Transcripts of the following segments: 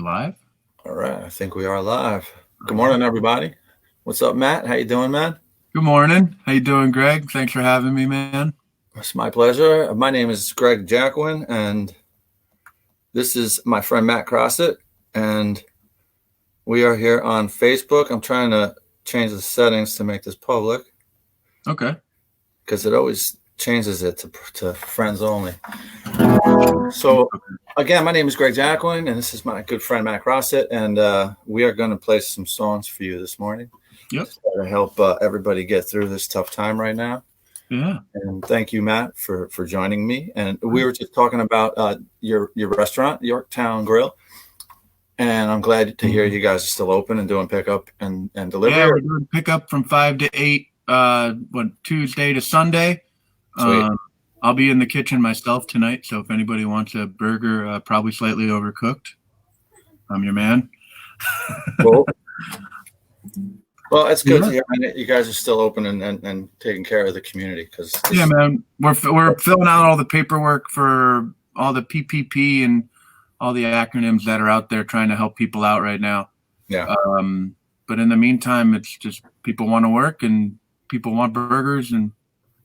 live? All right, I think we are live. Good morning, everybody. What's up, Matt? How you doing, man? Good morning. How you doing, Greg? Thanks for having me, man. It's my pleasure. My name is Greg Jacquin, and this is my friend Matt Crossett, and we are here on Facebook. I'm trying to change the settings to make this public. Okay. Because it always changes it to friends only. So, again, my name is Greg Jacquin, and this is my good friend Matt Crossett, and we are going to play some songs for you this morning. Yep. To help everybody get through this tough time right now. Yeah. And thank you, Matt, for joining me. And we were just talking about your restaurant, Yorktown Grill. And I'm glad to hear you guys are still open and doing pickup and delivery. Yeah, we're doing pickup from 5 to 8, Tuesday to Sunday. Sweet. I'll be in the kitchen myself tonight, so if anybody wants a burger, probably slightly overcooked, I'm your man. Cool. Well, it's good to hear you guys are still open and taking care of the community. Yeah, man, we're filling out all the paperwork for all the PPP and all the acronyms that are out there trying to help people out right now. Yeah. But in the meantime, it's just people want to work and people want burgers and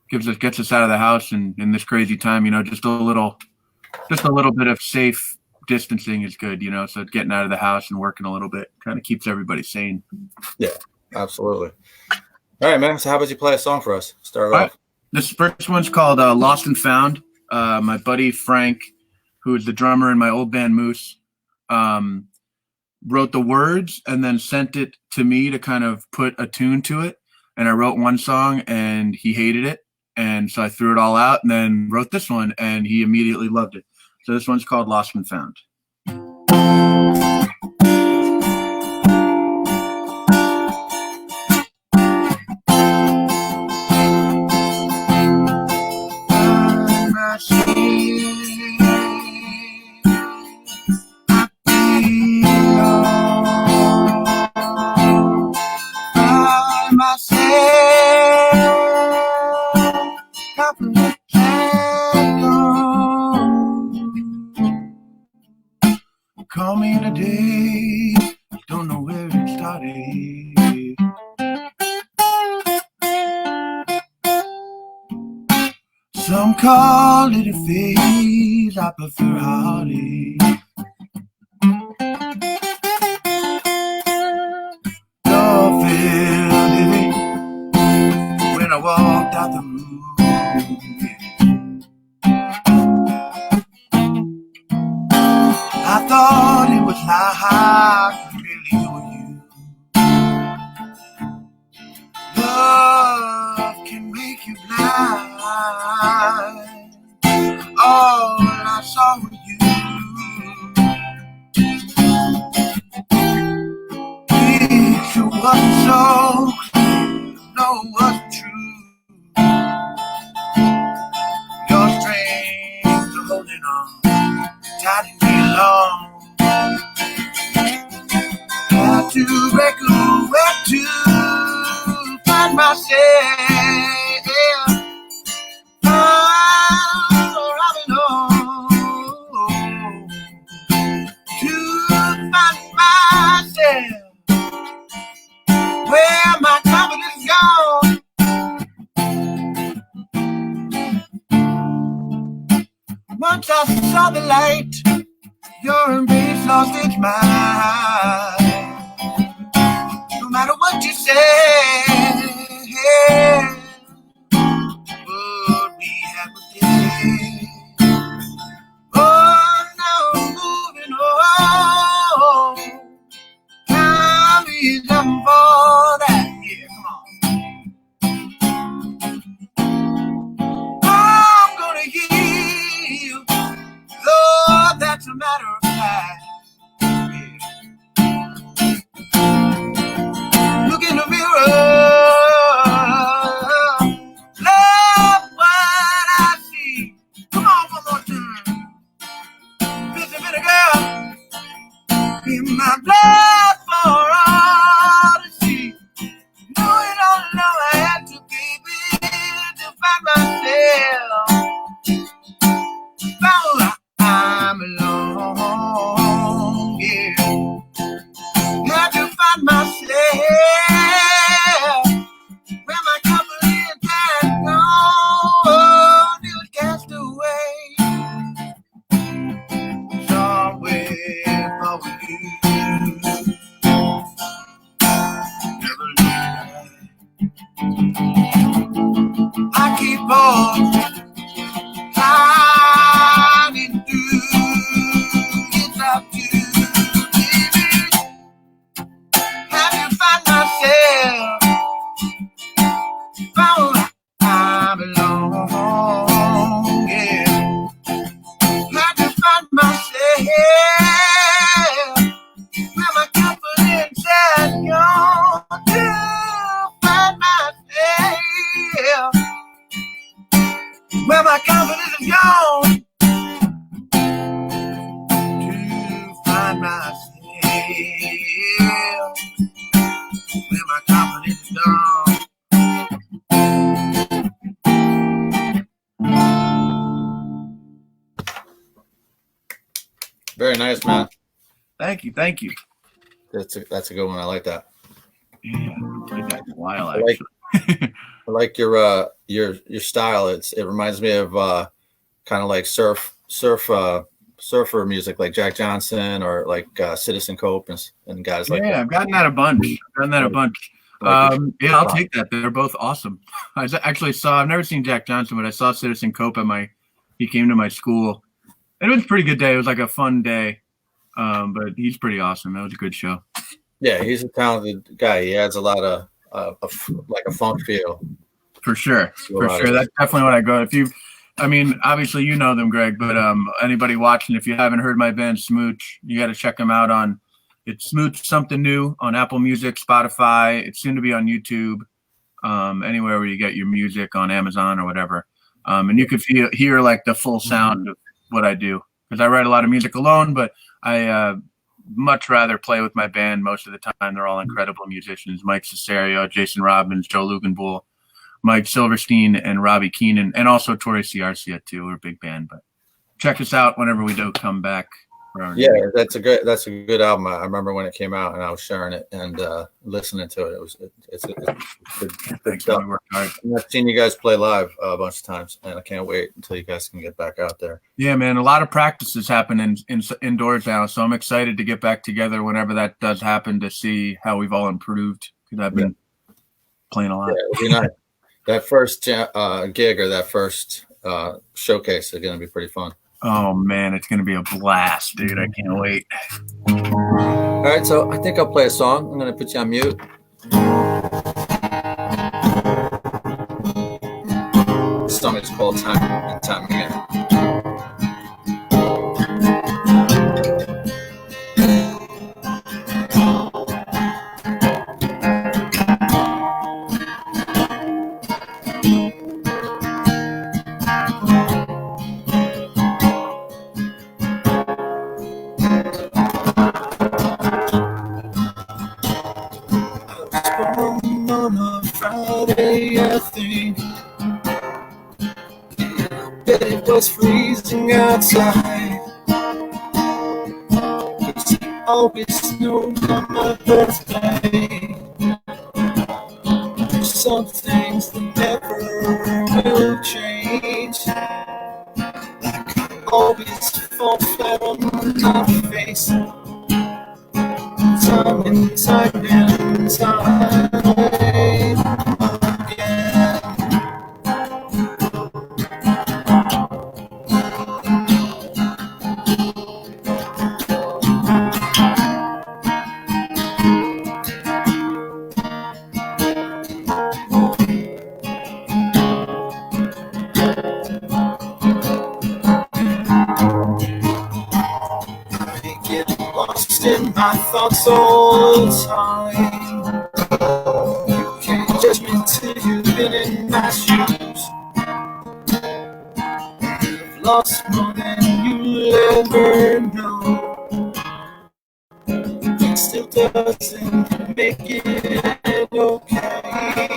gets us out of the house. And in this crazy time, just a little bit of safe distancing is good, so getting out of the house and working a little bit kind of keeps everybody sane. Yeah, absolutely. All right, man. So how about you play a song for us? Start off. This first one's called Lost and Found. My buddy Frank, who is the drummer in my old band Moose, wrote the words and then sent it to me to kind of put a tune to it. And I wrote one song and he hated it. And so I threw it all out and then wrote this one and he immediately loved it. So this one's called Lost and Found. Call me today, don't know where it started. Some call it a phase, I prefer heartache. Love felt it when I walked out the room. I thought it was like really on you. Love can make you blind. All I saw was you. Picture wasn't so clear, no, it wasn't true. Your strength of holding on tied me long. Had to break away to find myself. I belong to find myself where my confidence is gone. Once I saw the light, your embrace lost its mind. No matter what you say, would be happy day. Oh, now I'm moving on. Time is up for that. Yeah, come on. I'm gonna give you love that's a matter of fact. Look in the mirror. Love what I see. Come on, one more time. Listen, little girl. In my blood for all to see. No, you don't know I had to, baby, to find myself. I'm alone, yeah. myself when my confidence is gone. Very nice, man. Thank you, thank you. That's a good one. I like that. Yeah, I played that in a while I like, actually. I like your style. It reminds me of kind of like surfer music, like Jack Johnson or like Citizen Cope and guys like that. Yeah, I've gotten that a bunch. Yeah, I'll take that. They're both awesome. I actually saw. I've never seen Jack Johnson, but I saw Citizen Cope at he came to my school. And it was a pretty good day. It was like a fun day. But he's pretty awesome. That was a good show. Yeah, he's a talented guy. He adds a lot of like a funk feel. For sure. That's definitely what I go. Obviously you know them, Greg, but anybody watching, if you haven't heard my band Smooch, you got to check them out it's Smooch Something New on Apple Music, Spotify. It's soon to be on YouTube, anywhere where you get your music, on Amazon or whatever. And you could hear like the full sound of what I do, because I write a lot of music alone, but I much rather play with my band most of the time. They're all incredible musicians: Mike Cesario, Jason Robbins, Joe Luganbull, Mike Silverstein, and Robbie Keenan, and also Tori Ciarcia too. We're a big band, but check us out whenever we do come back. Yeah, that's a good album. I remember when it came out, and I was sharing it and listening to it. It's good. Thanks, man. We worked hard. I've seen you guys play live a bunch of times, and I can't wait until you guys can get back out there. Yeah, man. A lot of practices happen indoors now, so I'm excited to get back together whenever that does happen, to see how we've all improved, because I've been playing a lot. Yeah, it'll be nice. That first gig or that first showcase is going to be pretty fun. Oh, man, it's going to be a blast, dude. I can't wait. All right, so I think I'll play a song. I'm going to put you on mute. This song is called Time and Time Again. I think that it was freezing outside. It's always snowed on my birthday. There's some things that never will change. Like I always fall flat on my face. Time and time and time again. In my thoughts all the time. You can't judge me till you've been in my shoes. I've lost more than you'll ever know. It still doesn't make it okay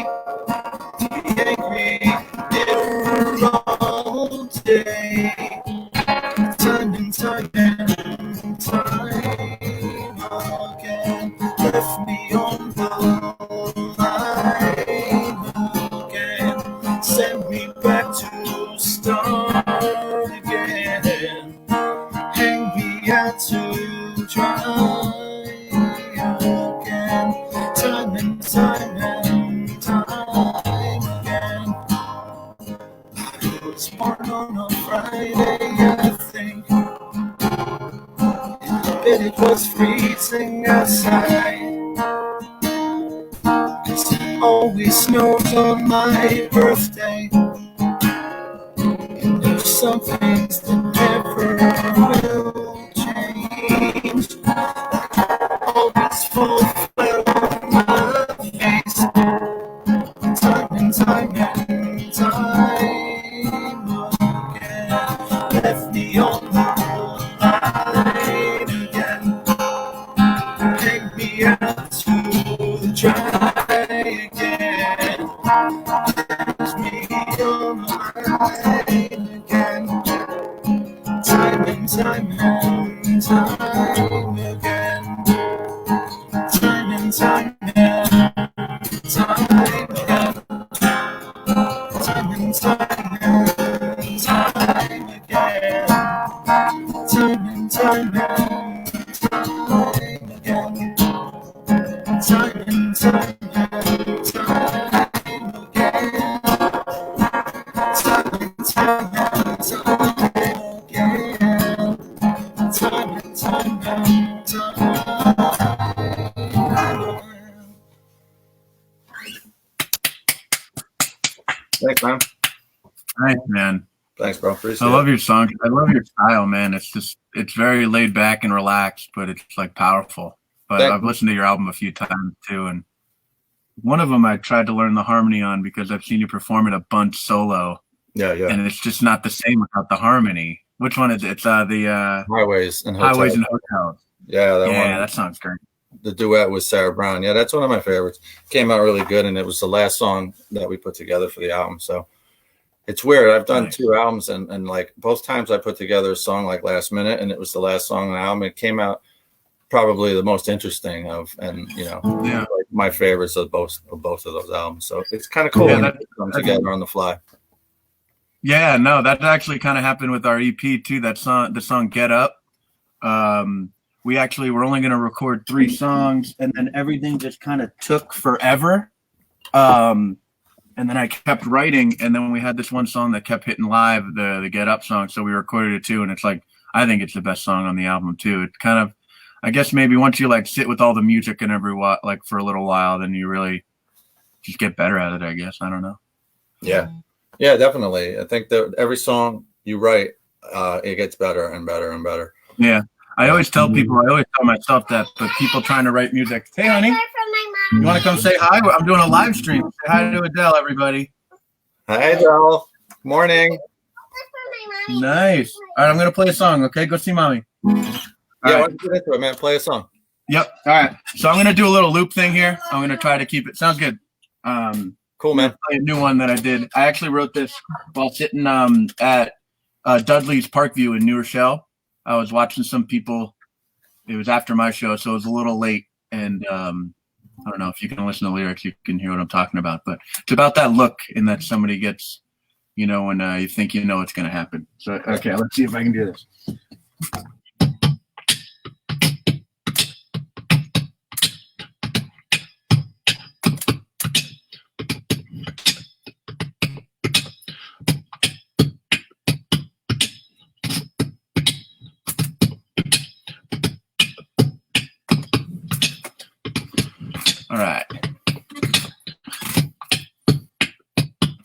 to be angry all day. Time and time and time again, left me on the line again, sent me back to start again, hang me out to dry again, time and time and time again. I was born on a Friday, I think. It was freezing outside, 'cause it always snows on my birthday. And there's some things that never will change. Like I always fall flat on my face. Time and time and time again, left me on the line again. time again. Time and time again. Time again. Time and time again. Time again. Time and time again. Time and time Thanks, man. Thanks, man. Thanks, bro. Appreciate I love it. your song. I love your style, man. It's very laid back and relaxed, but it's like powerful. But I've listened to your album a few times too, and one of them I tried to learn the harmony on because I've seen you perform it a bunch solo. Yeah. And it's just not the same without the harmony. Which one is it? It's the Highways and Hotels. Highways and Hotels. Yeah, that one. That sounds great. The duet with Sarah Brown. Yeah, that's one of my favorites. Came out really good, and it was the last song that we put together for the album. So it's weird. I've done 2 albums, and like both times I put together a song like last minute, and it was the last song on the album. It came out probably the most interesting like my favorites of both of those albums. So it's kind of cool when it comes together on the fly. Yeah, no, that actually kind of happened with our EP too. The song "Get Up." We actually were only going to record 3 songs, and then everything just kind of took forever. And then I kept writing, and then we had this one song that kept hitting live, the "Get Up" song. So we recorded it too, and it's like I think it's the best song on the album too. It kind of, I guess maybe once you like sit with all the music and like for a little while, then you really just get better at it. I guess I don't know. Yeah, definitely. I think that every song you write, it gets better and better and better. Yeah. I always tell people, I always tell myself that, but people trying to write music. Hey, honey, you want to come say hi? I'm doing a live stream. Say hi to Adele, everybody. Hi, Adele. Morning. Nice. All right, I'm going to play a song, okay? Go see mommy. Why don't you get into it, man? Play a song. Yep. All right. So I'm going to do a little loop thing here. I'm going to try to keep it. Sounds good. Cool, man. Play a new one that I did. I actually wrote this while sitting at Dudley's Parkview in New Rochelle. I was watching some people. It was after my show, so it was a little late. And I don't know if you can listen to the lyrics, you can hear what I'm talking about. But it's about that look in that somebody gets, when you think you know what's going to happen. So, okay, let's see if I can do this.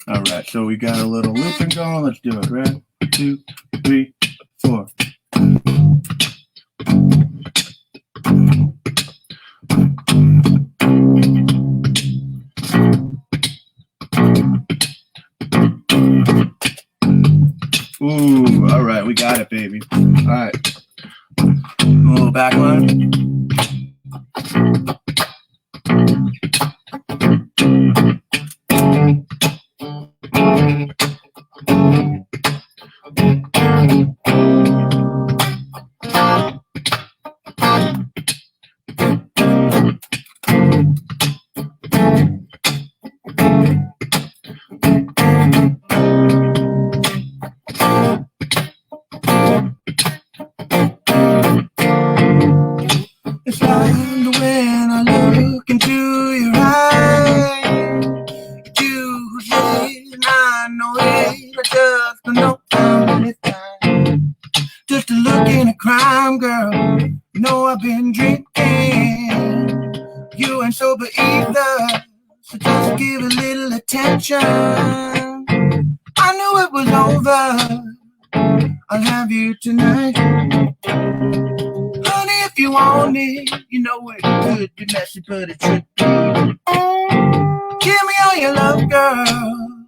All right, so we got a little looping going. Let's do it. 1, 2, 3, 4. Ooh, all right, we got it, baby. All right, a little back line. It's like when I look into your eyes, you say, I know it, I just don't know how many times. Just a look in a crime, girl. You know I've been drinking. You ain't sober either, so just give a little attention. I knew it was over. I'll have you tonight. Honey, if you want it, you know it could be messy, but it should be. Give me all your love, girl,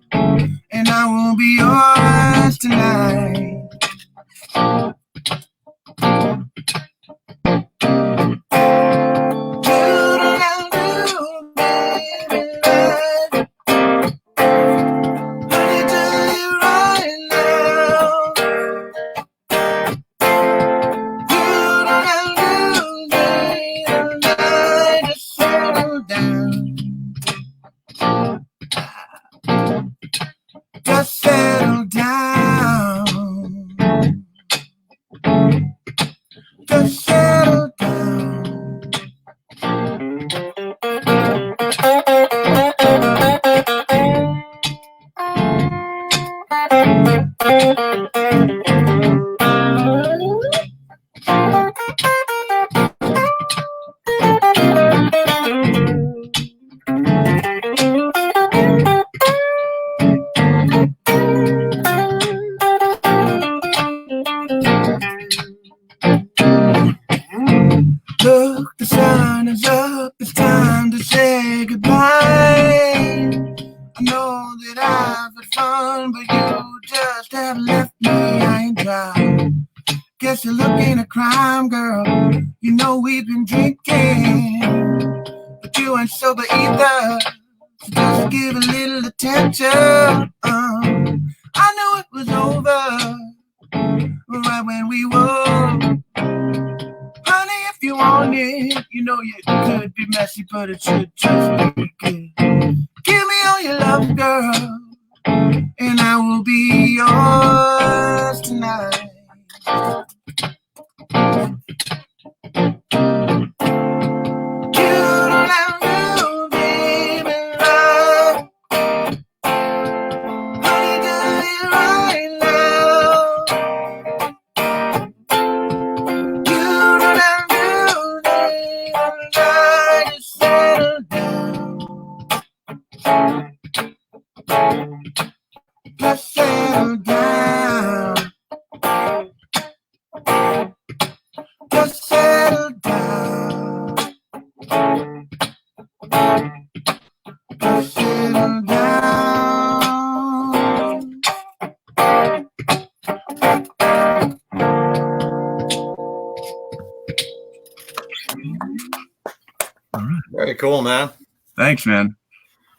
and I will be yours tonight. Just settle down. Look, the sun is up, it's time to say goodbye. I know that I've had fun, but you just haven't left me high and dry. Guess you're looking at crime, girl. You know we've been drinking, but you ain't sober either. So just give a little attention. I knew it was over right when we were. Honey, if you want it, you know you could be messy, but it should just be good. Give me all your love, girl, and I will be yours tonight. You don't have to, baby, love. Honey, do it right now. You don't have to, baby, just settle down. Just settle down. Just settle down. Just settle down. Very cool, man. Thanks, man.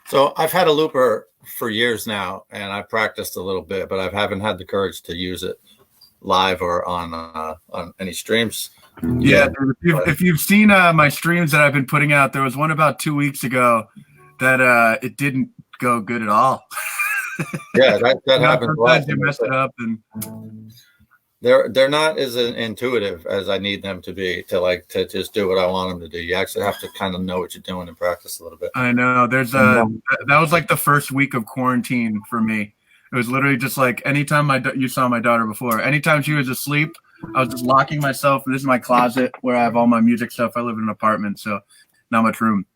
So I've had a looper for years now, and I practiced a little bit, but I haven't had the courage to use it live or on any streams. Yeah, dude, if you've seen my streams that I've been putting out, there was one about 2 weeks ago that it didn't go good at all. Yeah, that happens. Sometimes you messed it up, and they're not as intuitive as I need them to be to just do what I want them to do. You actually have to kind of know what you're doing and practice a little bit. I know there's that was like the first week of quarantine for me. It was literally just like anytime you saw my daughter before, anytime she was asleep, I was just locking myself. This is my closet where I have all my music stuff. I live in an apartment, so not much room.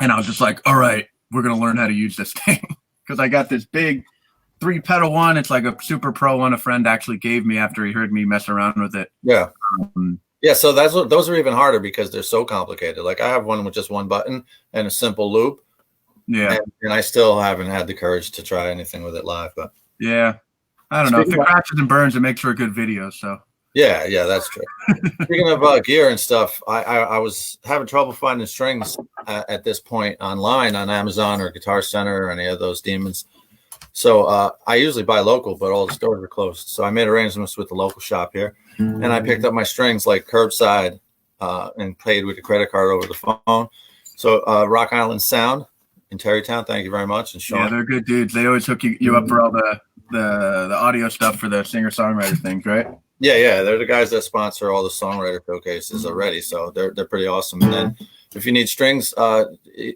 And I was just like, all right, we're going to learn how to use this thing. Because I got this big 3-pedal one. It's like a super pro one a friend actually gave me after he heard me mess around with it. Yeah. Yeah, so those are even harder because they're so complicated. Like I have one with just one button and a simple loop. Yeah. And I still haven't had the courage to try anything with it live. But yeah, I don't know. If it crashes and burns, it makes for a good video. So yeah, that's true. Speaking of gear and stuff, I was having trouble finding strings at this point online on Amazon or Guitar Center or any of those demons. So I usually buy local, but all the stores are closed. So I made arrangements with the local shop here, and I picked up my strings like curbside and paid with a credit card over the phone. So Rock Island Sound in Terrytown, thank you very much. And Sean. Yeah, they're good dudes. They always hook you up for all the audio stuff for the singer-songwriter things, right? Yeah, they're the guys that sponsor all the songwriter showcases already, so they're pretty awesome. And then if you need strings,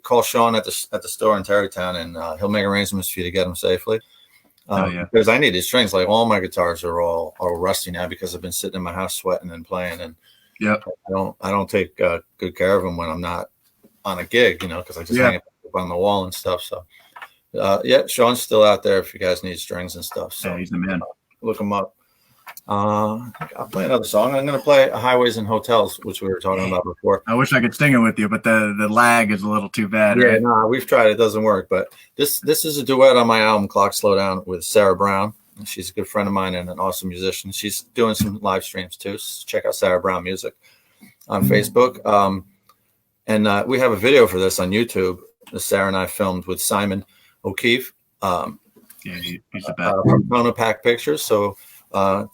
call Sean at the store in Terrytown, and he'll make arrangements for you to get them safely. Because I need these strings. Like all my guitars are all rusty now because I've been sitting in my house sweating and playing, and I don't take good care of them when I'm not on a gig, because I just hang it up on the wall and stuff. So Sean's still out there if you guys need strings and stuff. So he's the man. Look him up. I'll play another song. I'm going to play Highways and Hotels, which we were talking about before. I wish I could sing it with you, but the lag is a little too bad. Yeah, right? no, we've tried. It doesn't work. But this is a duet on my album, Clock Slow Down, with Sarah Brown. She's a good friend of mine and an awesome musician. She's doing some live streams, too. So check out Sarah Brown Music on Facebook. And we have a video for this on YouTube that Sarah and I filmed with Simon O'Keefe. He's the best. From Kona Pack Pictures. So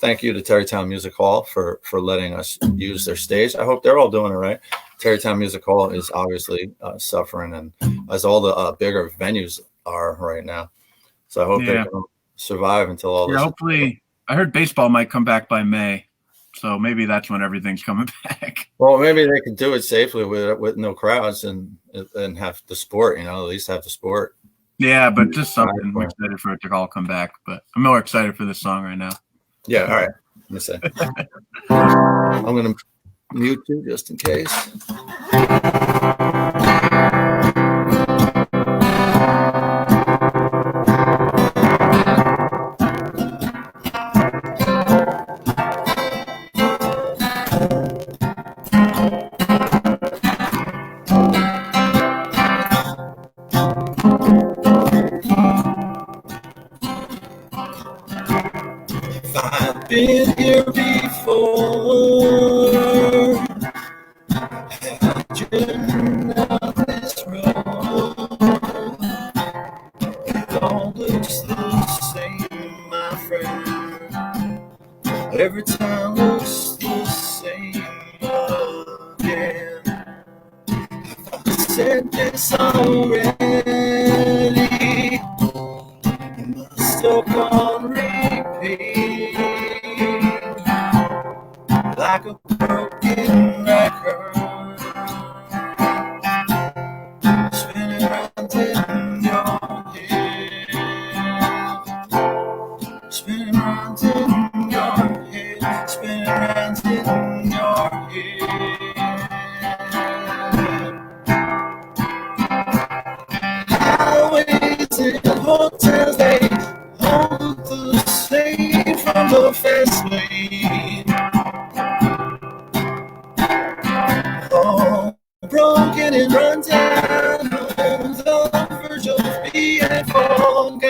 thank you to Terrytown Music Hall for letting us use their stage. I hope they're all doing it right. Terrytown Music Hall is obviously suffering, and as all the bigger venues are right now. So I hope they can survive until all this. Hopefully, I heard baseball might come back by May, So maybe that's when everything's coming back. Well, maybe they can do it safely with no crowds and have the sport. At least have the sport. Yeah, but just something. I'm excited for it to all come back. But I'm more excited for this song right now. Yeah. All right. Let me see. I'm gonna mute you just in case. I've been here before, have driven down this road. It all looks the same, my friend. Every time looks the same again. I said this already. Stuck on repeat, like a broken record, spinning around in your head, spinning around in your head, spinning around in your head. Highways and hotels, they all look the same from the fast lane. All broken and run down on the verge of being forgotten.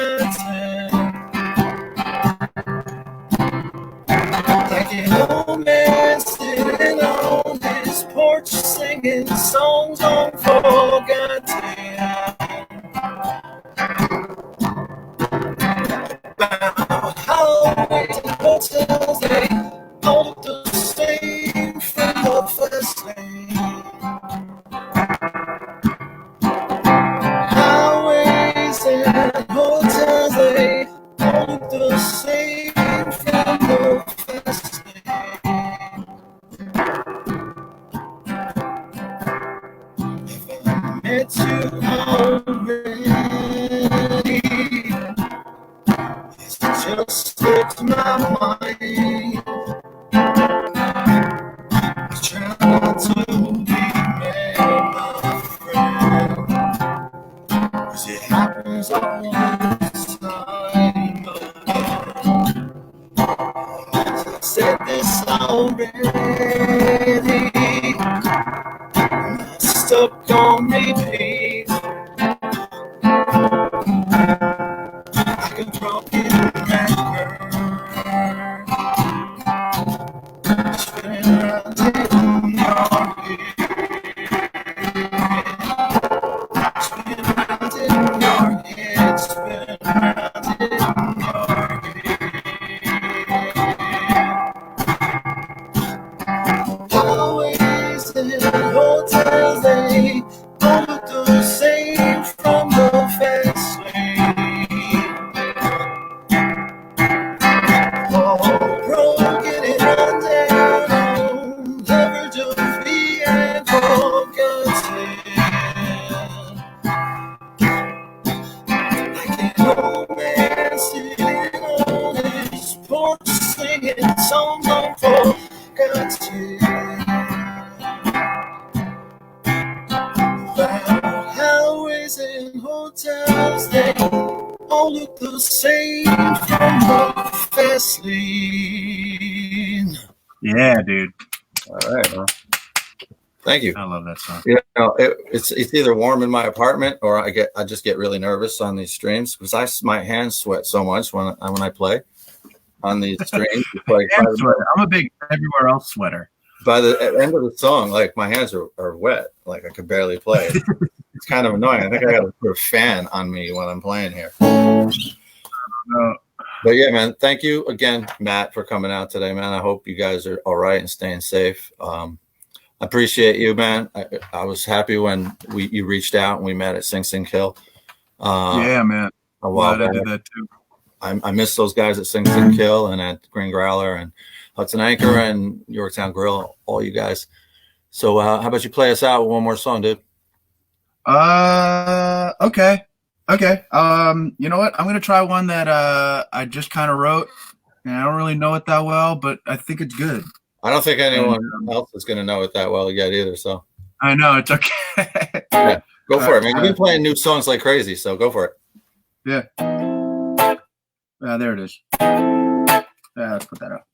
Like an old man sitting on his porch singing songs unforgotten. Highways and hotels, they all look the same from the fast lane. Highways and hotels, they all look the same from the fast lane. If I met you already, it just slipped my mind. I try not to be mad, my friend, 'cause it happens all the time again. I said this already, stuck on repeat, like a broken record, spinning around in your head, spinning around in your head, spinning around in your head. Highways and hotels, they all look the same from the fast lane. All broken and run down on the verge of being forgotten. Like an old man sitting on his porch singing songs unforgotten. Highways and hotels, they all look the same from the fast lane. Yeah, dude. All right, well, thank you. I love that song. It's either warm in my apartment or I just get really nervous on these streams because my hands sweat so much when I play on these streams. Like I'm a big everywhere else sweater. By the end of the song, like my hands are wet, like I could barely play. It's kind of annoying. I think I got to put a fan on me when I'm playing here. But yeah, man, thank you again, Matt, for coming out today, man. I hope you guys are all right and staying safe. I appreciate you, man. I was happy when you reached out and we met at Sing Sing Kill. Yeah, man. A while back. I did that too. I miss those guys at Sing Sing Kill and at Green Growler, and Hudson Anchor and Yorktown Grill, all you guys. So how about you play us out with one more song, dude? Okay. You know what? I'm gonna try one that I just kind of wrote, and I don't really know it that well, but I think it's good. I don't think anyone else is gonna know it that well yet either. So I know it's okay. yeah, go for it, man. You've been playing new songs like crazy, so go for it. Yeah. There it is. Let's put that up.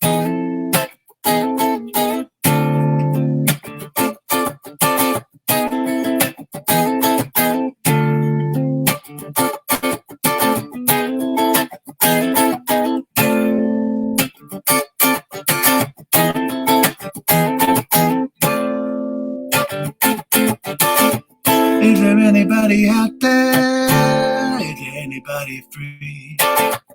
Is there anybody out there? Is there anybody free?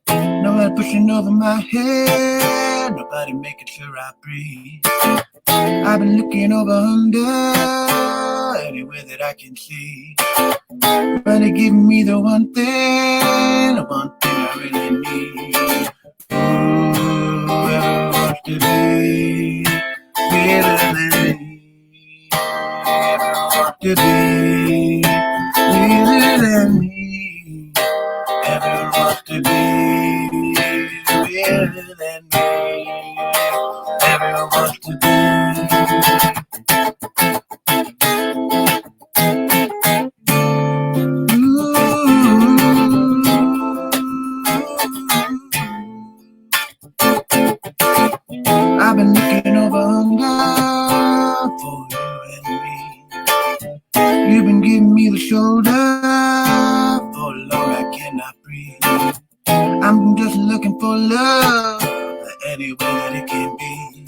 Nobody pushing over my head, nobody making sure I breathe. I've been looking over under, anywhere that I can see. Nobody giving me the one thing I really need. Whoever wants to be better than me. Whoever wants to be better than me. Everyone wants to be better than me. Everyone wants to be. I've been looking over under for you and me. You've been giving me the shoulder for long I cannot breathe. I'm just looking for love any way that it can be.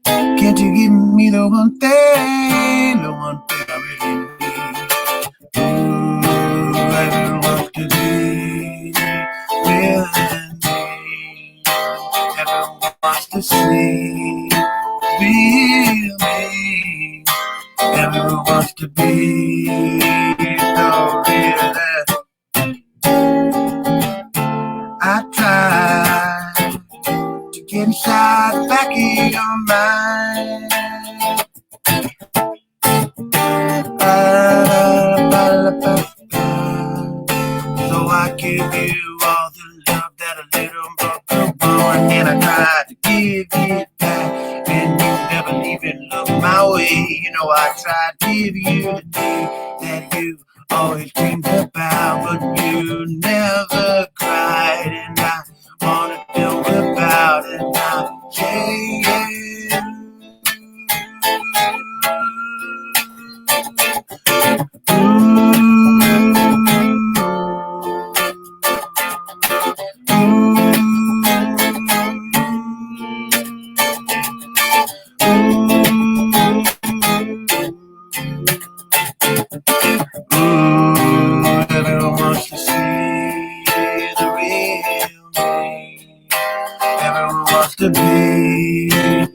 Can't you give me the one thing I really need? Ooh, everyone wants to be better than me. Everyone wants to see real me. Everyone wants to be so real that I try to get inside the back of your mind. So I give you all the love that a little more born, and I try to give it back, and you never even look my way. You know I try to give you the day that you always dreamed about, but you never cried, and I wanna know about it now. Yeah. Everyone wants to see the real me. Everyone wants to be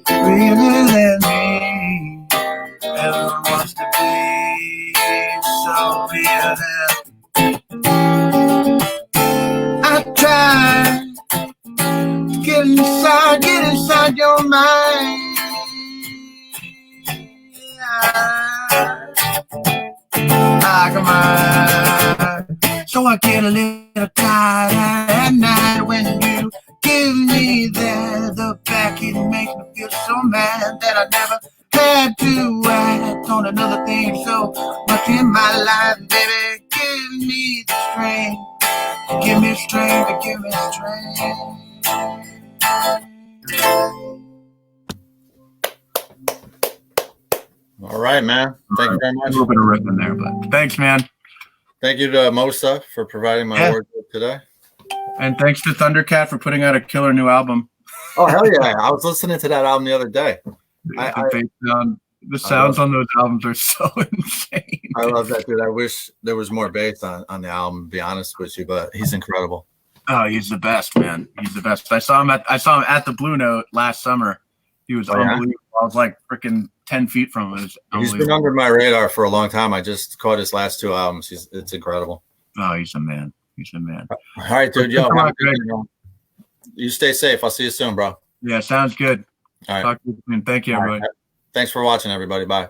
realer than me. Everyone wants to be so real that I try to get inside your mind. Come on. So I get a little tired at night when you give me the back. It makes me feel so mad that I never had to act on another thing so much in my life. Baby, give me the strength. Give me strength. Give me strength. All right, man. Thank you very much. A little bit of ripping there, but thanks, man. Thank you to Mosa for providing my wardrobe today. And thanks to Thundercat for putting out a killer new album. Oh, hell yeah. I was listening to that album the other day. The sounds on those albums are so insane. I love that dude. I wish there was more bass on the album, to be honest with you, but he's incredible. Oh, he's the best, man. He's the best. I saw him at the Blue Note last summer. He was unbelievable. I was like freaking 10 feet from him. He's been under my radar for a long time. I just caught his last two albums. It's incredible. Oh, he's a man. He's a man. All right, dude. Yo, you stay safe. I'll see you soon, bro. Yeah, sounds good. All right. Talk to you soon. Thank you, everybody. Thanks for watching, everybody. Bye.